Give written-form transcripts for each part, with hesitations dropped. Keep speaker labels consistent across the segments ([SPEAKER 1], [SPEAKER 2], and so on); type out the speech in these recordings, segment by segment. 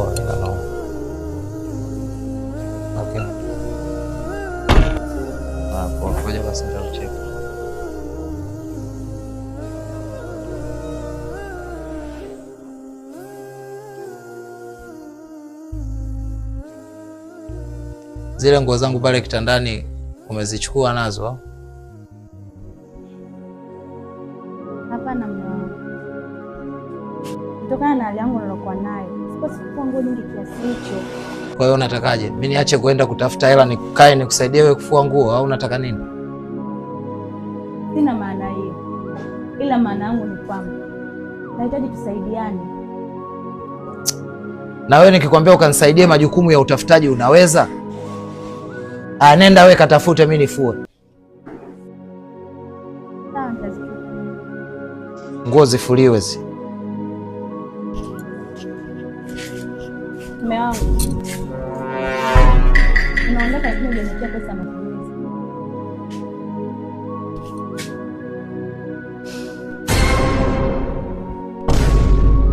[SPEAKER 1] Poa, ila no. Okay. Poa, ngoja basi nitacheka. Zile nguo zangu pale kitandani umezichukua nazo?
[SPEAKER 2] Hapana mume wangu. Kutokana na hali yangu nilokuwa nayo, sipaswi kufua nguo nyingi kiasi hicho.
[SPEAKER 1] Kwa hiyo unatakaje? Mimi niache kwenda kutafuta hela nikae nikusaidie wewe kufua nguo au unataka nini?
[SPEAKER 2] Sina maana hiyo. Ila maana yangu ni kwamba nahitaji tusaidiane.
[SPEAKER 1] Na wewe nikikwambia ukanisaidie majukumu ya utafutaji unaweza? Nenda wewe katafute, mimi nifue.
[SPEAKER 2] Sawa, nitazichukua.
[SPEAKER 1] Nguo zifuliwe zi.
[SPEAKER 2] Mume wangu. Unaondoka lakini hujaniachia pesa ya matumizi.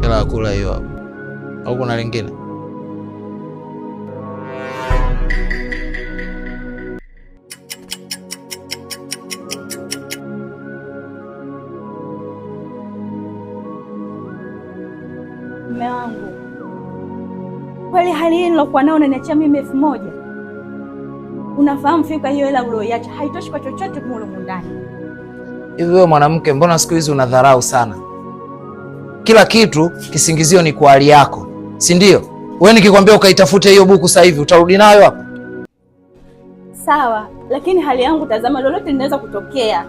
[SPEAKER 1] Hela kula hiyo hapo. Au kuna lingine?
[SPEAKER 2] Mume wangu, kweli hali hii nilokuwa nao unaniachia mimi 1000? Unafahamu fika hiyo hela ulioiacha haitoshi kwa chochote kule ndani.
[SPEAKER 1] Hivi wewe mwanamke, mbona siku hizi unadharau sana? Kila kitu kisingizio ni kwa hali yako, si ndio? Wewe nikikwambia ukaitafute hiyo buku sasa hivi utarudi nayo hapo?
[SPEAKER 2] Sawa, lakini hali yangu tazama, lolote linaweza kutokea.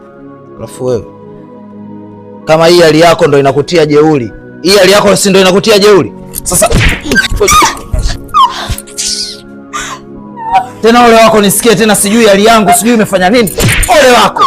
[SPEAKER 1] Alafu wewe kama hii hali yako ndo inakutia jeuri, hii hali yako si ndo inakutia jeuri? Sasa tena ole wako nisikie tena, sijui hali yangu sijui imefanya nini. Ole wako.